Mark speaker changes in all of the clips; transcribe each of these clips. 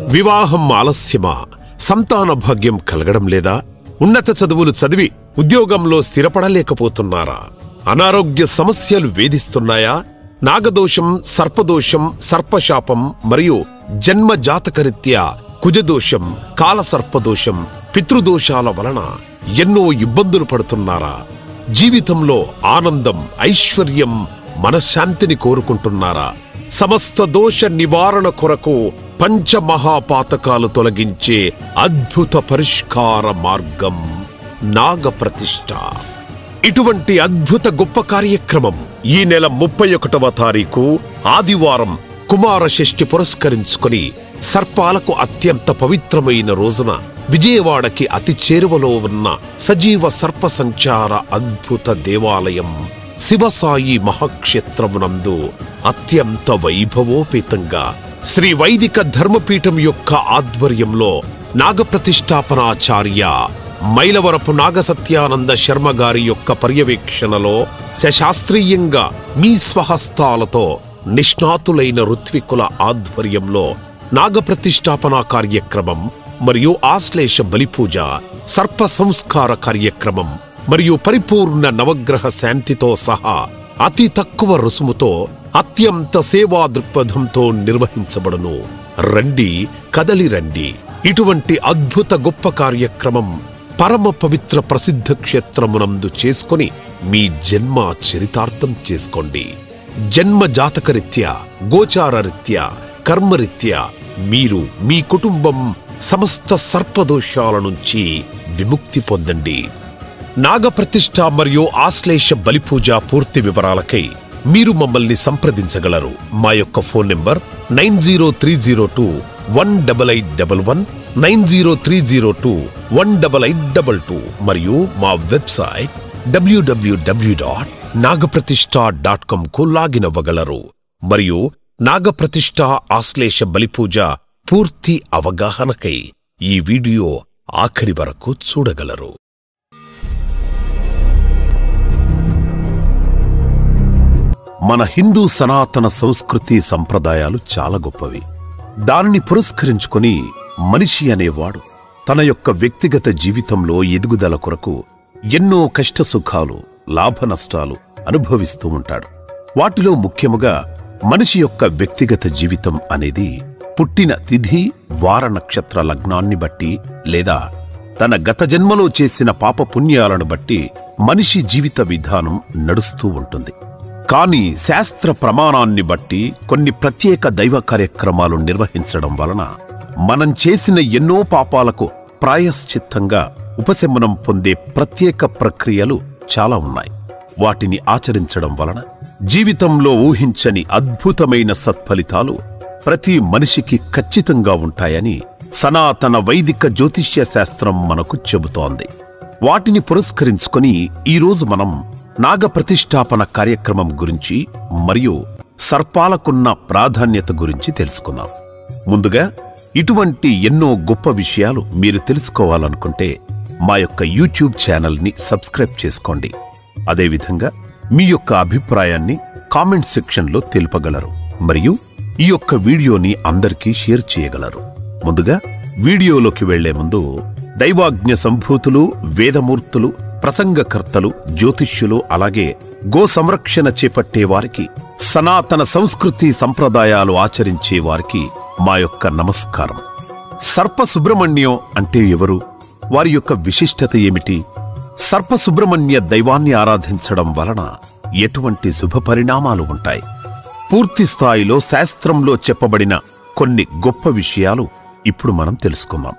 Speaker 1: వివాహం ఆలస్యమా? సంతాన భాగ్యం కలగడం లేదా? ఉన్నత చదువులు చదివి ఉద్యోగంలో స్థిరపడలేకపోతున్నారా? అనారోగ్య సమస్యలు వేధిస్తున్నాయా? నాగదోషం, సర్పదోషం, సర్పశాపం మరియు జన్మ జాతకరీత్యా కుజదోషం, కాలసర్పదోషం, పితృదోషాల వలన ఎన్నో ఇబ్బందులు పడుతున్నారా? జీవితంలో ఆనందం, ఐశ్వర్యం, మనశ్శాంతిని కోరుకుంటున్నారా? సమస్త దోష నివారణ కొరకు పంచమహాపాతకాలు తొలగించే అద్భుత పరిష్కార మార్గం నాగప్రతిష్ఠ. ఇటువంటి అద్భుత గొప్ప కార్యక్రమం ఈ నెల 31వ తారీఖు ఆదివారం కుమార షష్ఠి పురస్కరించుకుని సర్పాలకు అత్యంత పవిత్రమైన రోజున విజయవాడకి అతి చేరువలో ఉన్న సజీవ సర్ప సంచార అద్భుత దేవాలయం శివసాయి మహాక్షేత్రమునందు అత్యంత వైభవోపేతంగా శ్రీ వైదిక ధర్మపీఠం యొక్క ఆధ్వర్యంలో నాగప్రతిష్ఠాపనాచార్య మైలవరపు నాగసత్యానంద శర్మ గారి యొక్క పర్యవేక్షణలో శాస్త్రీయంగా మీ స్వహస్తాలతో నిష్ణాతులైన ఋత్వికుల ఆధ్వర్యంలో నాగప్రతిష్ఠాపన కార్యక్రమం మరియు ఆశ్లేష బలిపూజ, సర్ప సంస్కార కార్యక్రమం మరియు పరిపూర్ణ నవగ్రహ శాంతితో సహా అతి తక్కువ రుసుముతో అత్యంత సేవా దృక్పథంతో నిర్వహించబడును. రండి, కదలి రండి. ఇటువంటి అద్భుత గొప్ప కార్యక్రమం పరమ పవిత్ర ప్రసిద్ధ క్షేత్రమునందు చేసుకుని మీ జన్మ చరితార్థం చేసుకోండి. జన్మ జాతకరీత్యా, గోచారరీత్యా, కర్మరీత్యా మీరు, మీ కుటుంబం సమస్త సర్పదోషాల నుంచి విముక్తి పొందండి. నాగప్రతిష్ఠ మరియు ఆశ్లేష బలిపూజ పూర్తి వివరాలకై మీరు మమ్మల్ని సంప్రదించగలరు. మా యొక్క ఫోన్ నంబర్ 9030218811, 9030218822 మరియు మా వెబ్సైట్ www.nagapratishtha.com కు లాగిన్ అవ్వగలరు. మరియు నాగప్రతిష్ఠ ఆశ్లేష బలిపూజ పూర్తి అవగాహనకై ఈ వీడియో ఆఖరి వరకు చూడగలరు. మన హిందూ సనాతన సంస్కృతి సంప్రదాయాలు చాలా గొప్పవి. దానిని పురస్కరించుకొని మనిషి అనేవాడు తన యొక్క వ్యక్తిగత జీవితంలో ఎదుగుదల కొరకు ఎన్నో కష్టసుఖాలు, లాభనష్టాలు అనుభవిస్తూ ఉంటాడు. వాటిలో ముఖ్యముగా మనిషి యొక్క వ్యక్తిగత జీవితం అనేది పుట్టిన తిథి, వార, నక్షత్ర లగ్నాన్ని బట్టి లేదా తన గత జన్మలో చేసిన పాపపుణ్యాలను బట్టి మనిషి జీవిత విధానం నడుస్తూ ఉంటుంది. కానీ శాస్త్ర ప్రమాణాన్ని బట్టి కొన్ని ప్రత్యేక దైవ కార్యక్రమాలు నిర్వహించడం వలన మనం చేసిన ఎన్నో పాపాలకు ప్రాయశ్చిత్తంగా ఉపశమనం పొందే ప్రత్యేక ప్రక్రియలు చాలా ఉన్నాయి. వాటిని ఆచరించడం వలన జీవితంలో ఊహించని అద్భుతమైన సత్ఫలితాలు ప్రతి మనిషికి ఖచ్చితంగా ఉంటాయని సనాతన వైదిక జ్యోతిష్య శాస్త్రం మనకు చెబుతోంది. వాటిని పురస్కరించుకొని ఈరోజు మనం నాగప్రతిష్ఠాపన కార్యక్రమం గురించి మరియు సర్పాలకున్న ప్రాధాన్యత గురించి తెలుసుకుందాం. ముందుగా ఇటువంటి ఎన్నో గొప్ప విషయాలు మీరు తెలుసుకోవాలనుకుంటే మా యొక్క యూట్యూబ్ ఛానల్ని సబ్స్క్రైబ్ చేసుకోండి. అదేవిధంగా మీ యొక్క అభిప్రాయాన్ని కామెంట్ సెక్షన్లో తెలుపగలరు మరియు ఈ యొక్క వీడియోని అందరికీ షేర్ చేయగలరు. ముందుగా వీడియోలోకి వెళ్లే ముందు దైవాజ్ఞ సంభూతులు, వేదమూర్తులు, ప్రసంగకర్తలు, జ్యోతిష్యులు, అలాగే గో సంరక్షణ చేపట్టే వారికి, సనాతన సంస్కృతి సంప్రదాయాలు ఆచరించే వారికి మా యొక్క నమస్కారం. సర్ప సుబ్రహ్మణ్యం అంటే ఎవరు? వారి యొక్క విశిష్టత ఏమిటి? సర్ప సుబ్రహ్మణ్య దైవాన్ని ఆరాధించడం వలన ఎటువంటి శుభ పరిణామాలు ఉంటాయి? పూర్తి స్థాయిలో శాస్త్రంలో చెప్పబడిన కొన్ని గొప్ప విషయాలు ఇప్పుడు మనం తెలుసుకుందాం.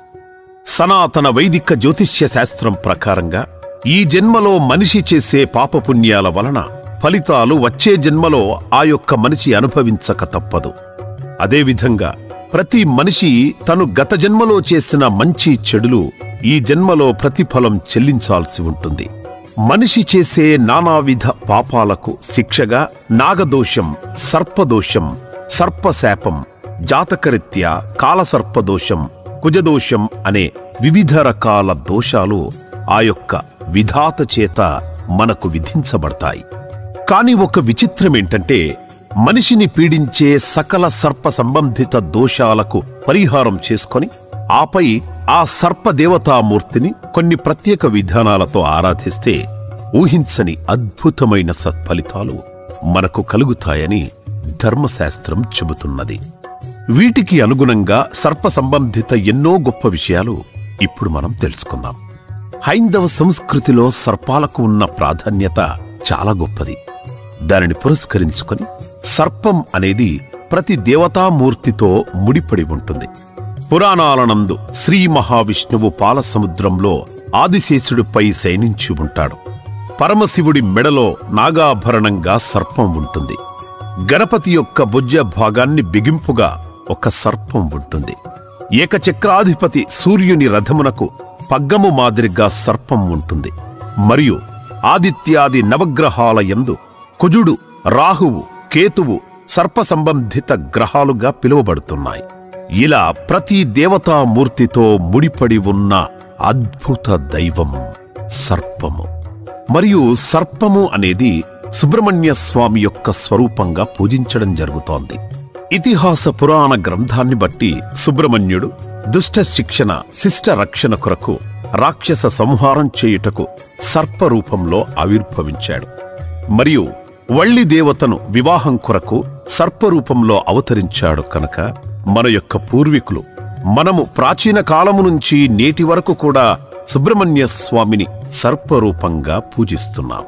Speaker 1: సనాతన వైదిక జ్యోతిష్య శాస్త్రం ప్రకారంగా ఈ జన్మలో మనిషి చేసే పాపపుణ్యాల వలన ఫలితాలు వచ్చే జన్మలో ఆ యొక్క మనిషి అనుభవించక తప్పదు. అదేవిధంగా ప్రతి మనిషి తను గత జన్మలో చేసిన మంచి చెడులు ఈ జన్మలో ప్రతిఫలం చెల్లించాల్సి ఉంటుంది. మనిషి చేసే నానావిధ పాపాలకు శిక్షగా నాగదోషం, సర్పదోషం, సర్పశాపం, జాతకరీత్యా కాలసర్పదోషం, కుజదోషం అనే వివిధ రకాల దోషాలు ఆ యొక్క విధాత చేత మనకు విధించబడతాయి. కాని ఒక విచిత్రమేంటంటే మనిషిని పీడించే సకల సర్ప సంబంధిత దోషాలకు పరిహారం చేసుకొని ఆపై ఆ సర్పదేవతామూర్తిని కొన్ని ప్రత్యేక విధానాలతో ఆరాధిస్తే ఊహించని అద్భుతమైన సత్ఫలితాలు మనకు కలుగుతాయని ధర్మశాస్త్రం చెబుతున్నది. వీటికి అనుగుణంగా సర్ప సంబంధిత ఎన్నో గొప్ప విషయాలు ఇప్పుడు మనం తెలుసుకుందాం. హైందవ సంస్కృతిలో సర్పాలకు ఉన్న ప్రాధాన్యత చాలా గొప్పది. దానిని పురస్కరించుకొని సర్పం అనేది ప్రతి దేవతామూర్తితో ముడిపడి ఉంటుంది. పురాణాలనందు శ్రీ మహావిష్ణువు పాలసముద్రంలో ఆదిశేషుడిపై శయనించి ఉంటాడు. పరమశివుడి మెడలో నాగాభరణంగా సర్పం ఉంటుంది. గణపతి యొక్క భుజ భాగాన్ని బిగింపుగా ఒక సర్పం ఉంటుంది. ఏకచక్రాధిపతి సూర్యుని రథమునకు పగ్గము మాదిరిగా సర్పం ఉంటుంది. మరియు ఆదిత్యాది నవగ్రహాల యందు కుజుడు, రాహువు, కేతువు సర్ప సంబంధిత గ్రహాలుగా పిలువబడుతున్నాయి. ఇలా ప్రతి దేవతామూర్తితో ముడిపడి ఉన్న అద్భుత దైవం సర్పము. మరియు సర్పము అనేది సుబ్రహ్మణ్య స్వామి యొక్క స్వరూపంగా పూజించడం జరుగుతోంది. ఇతిహాస పురాణ గ్రంథాన్ని బట్టి సుబ్రహ్మణ్యుడు దుష్ట శిక్షణ, శిష్ట రక్షణ కొరకు రాక్షస సంహారం చేయుటకు సర్పరూపంలో ఆవిర్భవించాడు. మరియు వల్లి దేవతను వివాహం కొరకు సర్పరూపంలో అవతరించాడు. కనుక మన యొక్క పూర్వీకులు మనము ప్రాచీన కాలము నుంచి నేటి వరకు కూడా సుబ్రహ్మణ్య స్వామిని సర్పరూపంగా పూజిస్తున్నాం.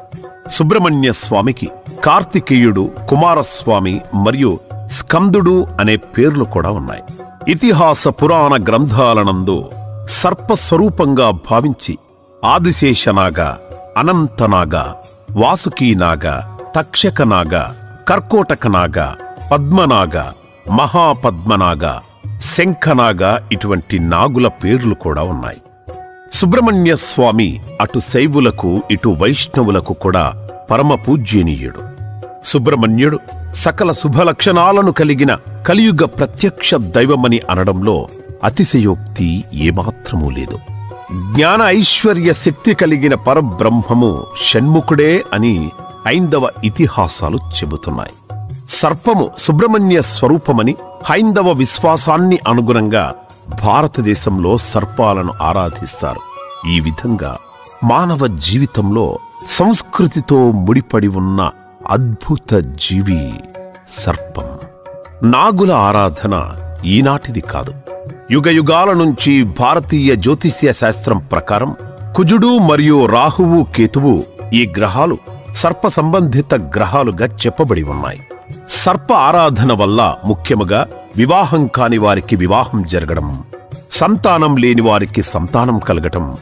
Speaker 1: సుబ్రహ్మణ్య స్వామికి కార్తికేయుడు, కుమారస్వామి మరియు స్కందుడు అనే పేర్లు కూడా ఉన్నాయి. ఇతిహాస పురాణ గ్రంథాలనందు సర్పస్వరూపంగా భావించి ఆదిశేషనాగ, అనంతనాగ, వాసుకీనాగ, తక్షకనాగ, కర్కోటకనాగ, పద్మనాగ, మహాపద్మనాగ, శంఖనాగ ఇటువంటి నాగుల పేర్లు కూడా ఉన్నాయి. సుబ్రహ్మణ్య స్వామి అటు శైవులకు ఇటు వైష్ణవులకు కూడా పరమ పూజ్యనీయుడు. సుబ్రహ్మణ్యుడు సకల శుభలక్షణాలను కలిగిన కలియుగ ప్రత్యక్ష దైవమని అనడంలో అతిశయోక్తి ఏమాత్రమూ లేదు. జ్ఞాన ఐశ్వర్య శక్తి కలిగిన పరబ్రహ్మము షణ్ముఖుడే అని హైందవ ఇతిహాసాలు చెబుతున్నాయి. సర్పము సుబ్రహ్మణ్య స్వరూపమని హైందవ విశ్వాసాన్ని అనుగుణంగా భారతదేశంలో సర్పాలను ఆరాధిస్తారు. ఈ విధంగా మానవ జీవితంలో సంస్కృతితో ముడిపడి ఉన్న అద్భుత జీవి సర్పం. నాగుల ఆరాధన ఈనాటిది కాదు. యుగయుగాల నుంచి భారతీయ జ్యోతిష్య శాస్త్రం ప్రకారం కుజుడు మరియు రాహువు, కేతువు ఈ గ్రహాలు సర్ప సంబంధిత గ్రహాలుగా చెప్పబడి ఉన్నాయి. సర్ప ఆరాధన వల్ల ముఖ్యముగా వివాహం కాని వారికి వివాహం జరగడం, సంతానం లేని వారికి సంతానం కలగటం,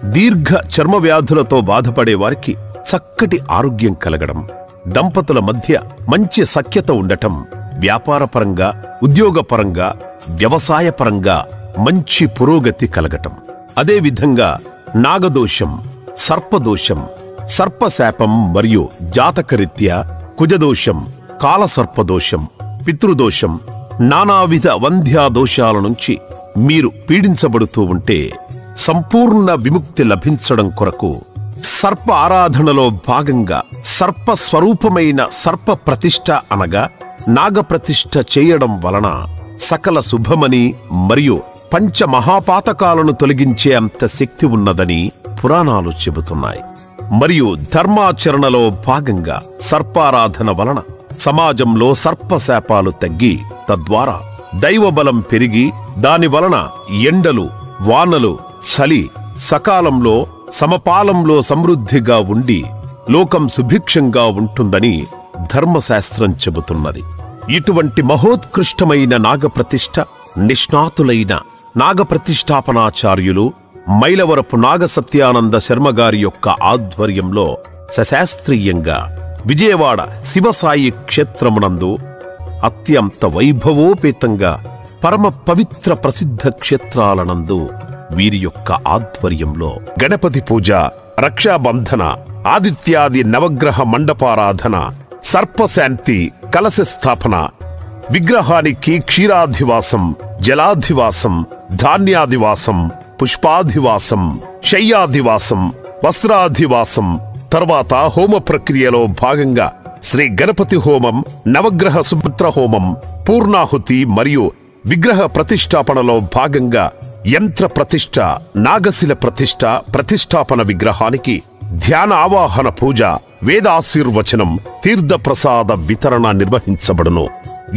Speaker 1: దీర్ఘ చర్మ వ్యాధులతో బాధపడే వారికి చక్కటి ఆరోగ్యం కలగడం, దంపతుల మధ్య మంచి సఖ్యత ఉండటం, వ్యాపారపరంగా, ఉద్యోగపరంగా, వ్యవసాయపరంగా మంచి పురోగతి కలగటం. అదేవిధంగా నాగదోషం, సర్పదోషం, సర్పశాపం మరియు జాతకరీత్యా కుజదోషం, కాలసర్పదోషం, పితృదోషం, నానావిధ వంధ్యాదోషాల నుంచి మీరు పీడించబడుతూ ఉంటే సంపూర్ణ విముక్తి లభించడం కొరకు సర్ప ఆరాధనలో భాగంగా సర్ప స్వరూపమైన సర్ప ప్రతిష్ఠ అనగా నాగప్రతిష్ఠ చేయడం వలన సకల శుభమని మరియు పంచమహాపాతకాలను తొలగించే అంత శక్తి ఉన్నదని పురాణాలు చెబుతున్నాయి. మరియు ధర్మాచరణలో భాగంగా సర్పారాధన వలన సమాజంలో సర్పశాపాలు తగ్గి తద్వారా దైవబలం పెరిగి దాని వలన ఎండలు, వానలు, చలి సకాలంలో సమపాలంలో సమృద్ధిగా ఉండి లోకం సుభిక్షంగా ఉంటుందని ధర్మశాస్త్రం చెబుతున్నది. ఇటువంటి మహోత్కృష్టమైన నాగప్రతిష్ఠ నిష్ణాతులైన నాగప్రతిష్ఠాపనాచార్యులు మైలవరపు నాగసత్యానంద శర్మగారి యొక్క ఆధ్వర్యంలో సశాస్త్రీయంగా విజయవాడ శివసాయి క్షేత్రమునందు అత్యంత వైభవోపేతంగా పరమ పవిత్ర ప్రసిద్ధ క్షేత్రాలనందు వీరి యొక్క ఆధ్వర్యంలో గణపతి పూజ, రక్షాబంధన, ఆదిత్యాది నవగ్రహ మండపారాధన, సర్పశాంతి, కలశ స్థాపన, విగ్రహానికి క్షీరాధివాసం, జలాధివాసం, ధాన్యాదివాసం, పుష్పాధివాసం, శయ్యాధివాసం, వస్త్రాధివాసం, తర్వాత హోమ ప్రక్రియలో భాగంగా శ్రీ గణపతి హోమం, నవగ్రహ సుపుత్ర హోమం, పూర్ణాహుతి మరియు విగ్రహ ప్రతిష్టాపనలో భాగంగా యంత్ర ప్రతిష్ఠ, నాగశిల ప్రతిష్ఠ, ప్రతిష్టాపన విగ్రహానికి ధ్యాన ఆవాహన పూజ, వేదాశీర్వచనం, తీర్థప్రసాద వితరణ నిర్వహించబడును.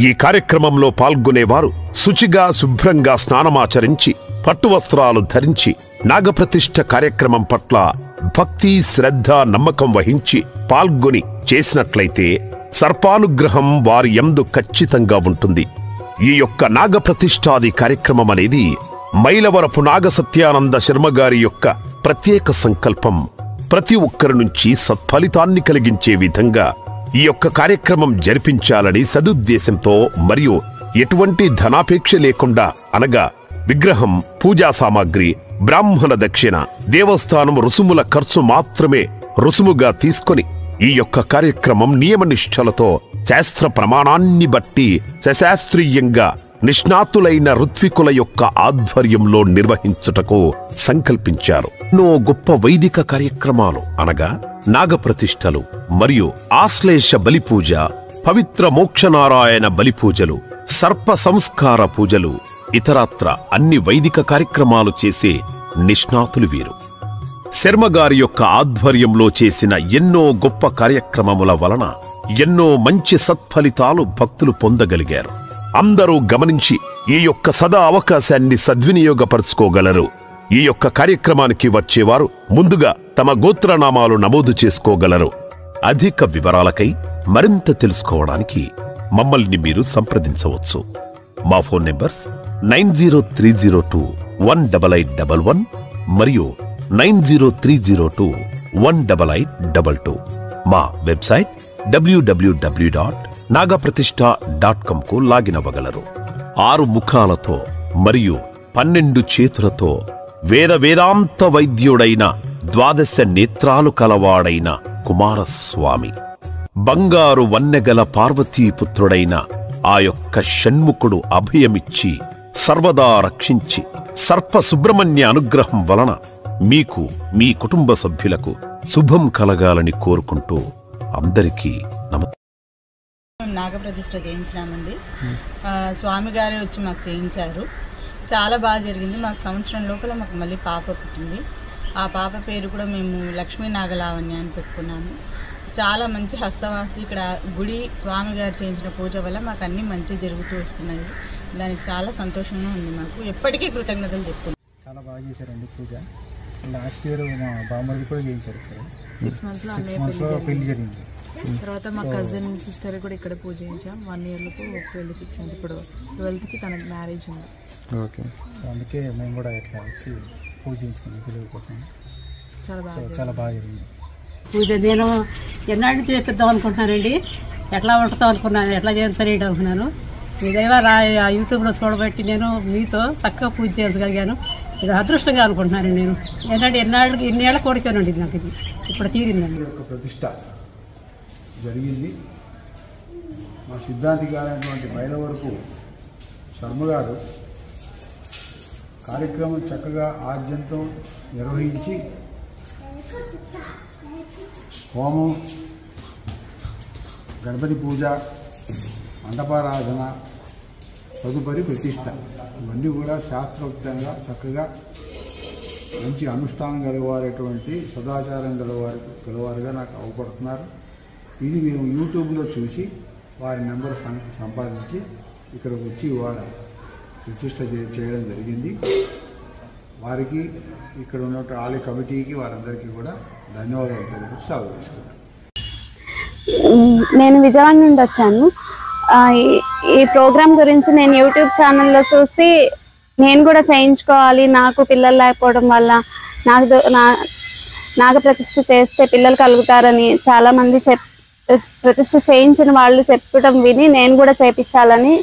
Speaker 1: ఈ కార్యక్రమంలో పాల్గొనేవారు శుచిగా శుభ్రంగా స్నానమాచరించి పట్టు వస్త్రాలు ధరించి నాగప్రతిష్ఠ కార్యక్రమం పట్ల భక్తి, శ్రద్ధ, నమ్మకం వహించి పాల్గొని చేసినట్లయితే సర్పానుగ్రహం వారి యందు ఖచ్చితంగా ఉంటుంది. ఈ యొక్క నాగప్రతిష్ఠాది కార్యక్రమం అనేది మైలవరపు నాగ సత్యానంద శర్మగారి యొక్క ప్రత్యేక సంకల్పం. ప్రతి ఒక్కరి నుంచి సత్ఫలితాన్ని కలిగించే విధంగా ఈ యొక్క కార్యక్రమం జరిపించాలని సదుద్దేశంతో మరియు ఎటువంటి ధనాపేక్ష లేకుండా, అనగా విగ్రహం, పూజా సామాగ్రి, బ్రాహ్మణ దక్షిణ, దేవస్థానం రుసుముల ఖర్చు మాత్రమే రుసుముగా తీసుకొని ఈ యొక్క కార్యక్రమం నియమనిష్టలతో శాస్త్ర ప్రమాణాన్ని బట్టి సశాస్త్రీయంగా నిష్ణాతులైన ఋత్వికుల యొక్క ఆధ్వర్యంలో నిర్వహించుటకు సంకల్పించారు. ఎన్నో గొప్ప వైదిక కార్యక్రమాలు అనగా నాగప్రతిష్ఠలు మరియు ఆశ్లేష బలిపూజ, పవిత్ర మోక్షనారాయణ బలిపూజలు, సర్ప సంస్కార పూజలు, ఇతరత్ర అన్ని వైదిక కార్యక్రమాలు చేసే నిష్ణాతులు వీరు. శర్మగారి యొక్క ఆధ్వర్యంలో చేసిన ఎన్నో గొప్ప కార్యక్రమముల వలన ఎన్నో మంచి సత్ఫలితాలు భక్తులు పొందగలిగారు. అందరూ గమనించి ఈ యొక్క సదా అవకాశాన్ని సద్వినియోగపరుచుకోగలరు. ఈ యొక్క కార్యక్రమానికి వచ్చేవారు ముందుగా తమ గోత్రనామాలు నమోదు చేసుకోగలరు. అధిక వివరాలకై మరింత తెలుసుకోవడానికి మమ్మల్ని మీరు సంప్రదించవచ్చు. మా ఫోన్ నెంబర్స్ 9030218811 మరియు 9030218822. మా వెబ్సైట్ www.nagapratishtha.com కు లాగిన్ అవ్వగలరు. 6 ముఖాలతో మరియు 12 చేతులతో వేదాంత వైద్యుడైన 12 నేత్రాలు కలవాడైన కుమారస్వామి, బంగారు వన్నెగల పార్వతీపుత్రుడైన ఆ యొక్క షణ్ముఖుడు అభయమిచ్చి సర్వదా రక్షించి సర్ప సుబ్రహ్మణ్య అనుగ్రహం వలన మీకు, మీ కుటుంబ సభ్యులకు శుభం కలగాలని కోరుకుంటూ అందరికీ
Speaker 2: నాగప్రతిష్ఠ చేయించినామండి. స్వామి గారే వచ్చి మాకు చేయించారు. చాలా బాగా జరిగింది. మాకు సంవత్సరం లోపల మాకు మళ్ళీ పాప పుట్టింది. ఆ పాప పేరు కూడా మేము లక్ష్మీ నాగలావణ్య అని పెట్టుకున్నాము. చాలా మంచి హస్తవాసి ఇక్కడ గుడి స్వామి గారు చేయించిన పూజ వల్ల మాకు అన్నీ మంచి జరుగుతూ వస్తున్నాయి. దానికి చాలా సంతోషంగా ఉంది. మాకు ఎప్పటికీ కృతజ్ఞతలు చెప్పుకున్నాం.
Speaker 3: చాలా బాగా చేశారండి పూజ. లాస్ట్ ఇయర్ మా బామ్మది కూడా చేయించారు ఇక్కడ.
Speaker 4: 6 monthsలో
Speaker 3: పెళ్లి జరిగింది.
Speaker 4: తర్వాత మా కజిన్ సిస్టర్ కూడా ఇక్కడ పూజ చేయించాం. 1 yearలకు పెళ్లి ఫిక్స్ అయింది. ఇప్పుడు 12th తనకి మ్యారేజ్ ఉంది.
Speaker 3: ఓకే, అందుకే మేము కూడా ఇట్లా వచ్చి పూజ చేయించుకున్నాం పిల్లల కోసం. చాలా బాగా జరిగింది
Speaker 5: పూజ. నేను ఎన్నాళ్ళు చేపిద్దాం అనుకుంటున్నానండి. ఎట్లా ఉంటుందో అనుకున్నాను, ఎట్లా చేస్తాను అనుకున్నాను. మీ దైవ యూట్యూబ్లో చూడబట్టి నేను మీతో చక్కగా పూజ చేయగలిగాను. ఇది అదృష్టంగా అనుకుంటున్నాను. నేను ఎన్నేళ్ల కోరికనండి నాకు ఇది ఇప్పుడు తీరిందండి.
Speaker 6: యొక్క ప్రతిష్ట జరిగింది. మా సిద్ధాంతి గారైనటువంటి మైలవరపు శర్మ గారు కార్యక్రమం చక్కగా ఆద్యంతం నిర్వహించి హోమం, గణపతి పూజ, మండపారాధన, తదుపరి ప్రతిష్ట ఇవన్నీ కూడా శాస్త్రోక్తంగా చక్కగా మంచి అనుష్ఠానం గలవారేటువంటి సదాచారం గలవారుగా నాకు అవపడుతున్నారు. ఇది మేము యూట్యూబ్లో చూసి వారి నెంబర్ సంపాదించి ఇక్కడికి వచ్చి వాళ్ళ ప్రతిష్ట చేయడం జరిగింది. వారికి ఇక్కడ ఉన్న ఆలయ కమిటీకి వారందరికీ కూడా ధన్యవాదాలు తెలుపుతూ సెలవు తీసుకుంటాను.
Speaker 7: నేను విజయవాడ నుండి వచ్చాను. ఈ ప్రోగ్రాం గురించి నేను యూట్యూబ్ ఛానల్లో చూసి నేను కూడా చేయించుకోవాలి, నాకు పిల్లలు లేకపోవడం వల్ల నాగప్రతిష్ఠ చేస్తే పిల్లలు కలుగుతారని చాలామంది ప్రతిష్ఠ చేయించిన వాళ్ళు చెప్పడం విని నేను కూడా చేయించాలని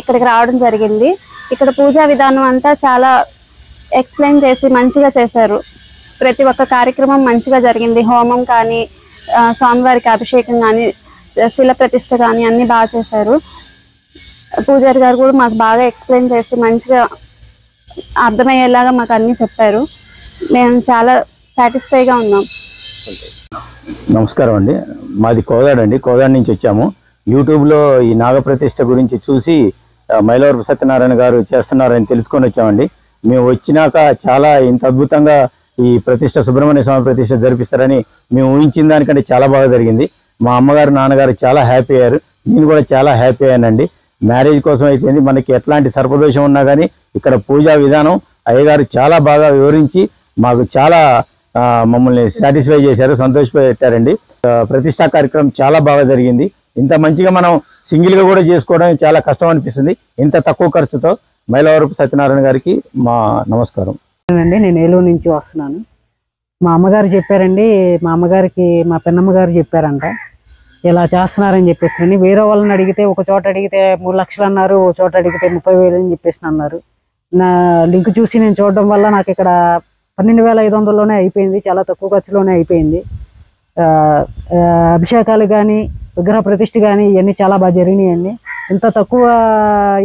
Speaker 7: ఇక్కడికి రావడం జరిగింది. ఇక్కడ పూజా విధానం అంతా చాలా ఎక్స్ప్లెయిన్ చేసి మంచిగా చేశారు. ప్రతి ఒక్క కార్యక్రమం మంచిగా జరిగింది. హోమం కానీ, స్వామివారికి అభిషేకం కానీ, శిల ప్రతిష్ఠ కానీ అన్నీ బాగా చేశారు. పూజారి గారు కూడా మాకు బాగా ఎక్స్ప్లెయిన్ చేసి మంచిగా అర్థమయ్యేలాగా మాకు అన్నీ చెప్పారు. మేము చాలా సాటిస్ఫైగా ఉన్నాం.
Speaker 8: నమస్కారం అండి. మాది కోదాడ అండి. కోదాడ నుంచి వచ్చాము. యూట్యూబ్లో ఈ నాగప్రతిష్ఠ గురించి చూసి మైలవరపు సత్యనారాయణ గారు చేస్తున్నారని తెలుసుకొని వచ్చామండి. మేము వచ్చినాక చాలా ఇంత అద్భుతంగా ఈ ప్రతిష్ఠ సుబ్రహ్మణ్య స్వామి ప్రతిష్ఠ జరిపిస్తారని మేము ఊహించిన దానికంటే చాలా బాగా జరిగింది. మా అమ్మగారు నాన్నగారు చాలా హ్యాపీ అయ్యారు. నేను కూడా చాలా హ్యాపీ అయ్యానండి. మ్యారేజ్ కోసం అయితేంది మనకి ఎట్లాంటి సర్పదోషం ఉన్నా కానీ ఇక్కడ పూజా విధానం అయ్యగారు చాలా బాగా వివరించి మాకు చాలా మమ్మల్ని సాటిస్ఫై చేశారు, సంతోషపెట్టారండి. ప్రతిష్టా కార్యక్రమం చాలా బాగా జరిగింది. ఇంత మంచిగా మనం సింగిల్గా కూడా చేసుకోవడం చాలా కష్టం అనిపిస్తుంది. ఇంత తక్కువ ఖర్చుతో మైలవరపు సత్యనారాయణ గారికి మా నమస్కారం
Speaker 5: అండి. నేను ఏలూరు నుంచి వస్తున్నాను. మా అమ్మగారు చెప్పారండి, మా అమ్మగారికి మా పెన్నమ్మగారు చెప్పారంట ఇలా చేస్తున్నారని చెప్పేసి. వేరే వాళ్ళని అడిగితే ఒక చోట అడిగితే 3 లక్షలు అన్నారు, ఒక చోట అడిగితే 30,000 అని చెప్పేసి అన్నారు. నా లింక్ చూసి నేను చూడడం వల్ల నాకు ఇక్కడ 12,500లోనే అయిపోయింది. చాలా తక్కువ ఖర్చులోనే అయిపోయింది. అభిషేకాలు కానీ విగ్రహ ప్రతిష్ఠ కానీ ఇవన్నీ చాలా బాగా జరిగినాయండి. ఇంత తక్కువ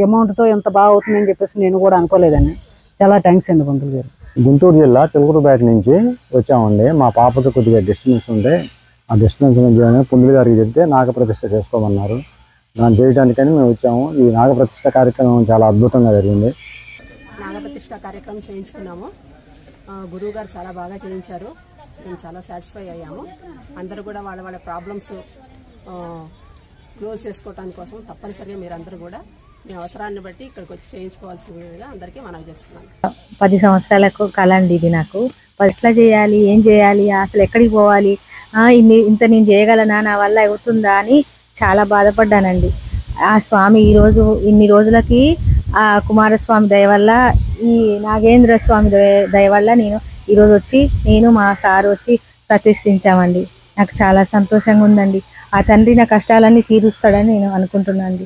Speaker 5: అమౌంట్తో ఎంత బాగా అవుతుందని చెప్పేసి నేను కూడా అనుకోలేదండి. చాలా థ్యాంక్స్ అండి పంతులు గారు.
Speaker 9: గుంటూరు జిల్లా చిలకూరుపేట నుంచి వచ్చామండి. మా పాపతో కొద్దిగా డిస్టెన్స్ ఉంటే ఆ డిస్టెన్స్ నుంచి పంతులు గారికి చెప్తే నాగప్రతిష్ఠ చేసుకోమన్నారు. దాన్ని చేయడానికని మేము వచ్చాము. ఈ నాగప్రతిష్ఠ కార్యక్రమం చాలా అద్భుతంగా జరిగింది.
Speaker 10: నాగప్రతిష్ఠ కార్యక్రమం చేయించుకున్నాము. గురువు గారు చాలా బాగా చేయించారు. మేము చాలా సాటిస్ఫై అయ్యాము. అందరూ కూడా వాళ్ళ వాళ్ళ ప్రాబ్లమ్స్ క్లోజ్ చేసుకోవడానికి కోసం తప్పనిసరిగా మీరందరూ కూడా మీ అవసరాన్ని బట్టి ఇక్కడికి వచ్చి చేయించుకోవాల్సిందిగా అందరికీ మనవి చేస్తున్నాను.
Speaker 11: 10 సంవత్సరాలకు కళ అండి ఇది నాకు. ఎట్లా చేయాలి, ఏం చేయాలి, అసలు ఎక్కడికి పోవాలి, ఇంత నేను చేయగలనా, నా వల్ల అవుతుందా అని చాలా బాధపడ్డానండి. ఆ స్వామి ఈరోజు ఇన్ని రోజులకి ఆ కుమారస్వామి దయ వల్ల, ఈ నాగేంద్ర స్వామి దయ వల్ల నేను ఈరోజు వచ్చి నేను మా సారు వచ్చి ప్రతిష్ఠించామండి. నాకు చాలా సంతోషంగా ఉందండి. ఆ తండ్రి నా కష్టాలన్నీ తీరుస్తాడని నేను అనుకుంటున్నాను అండి.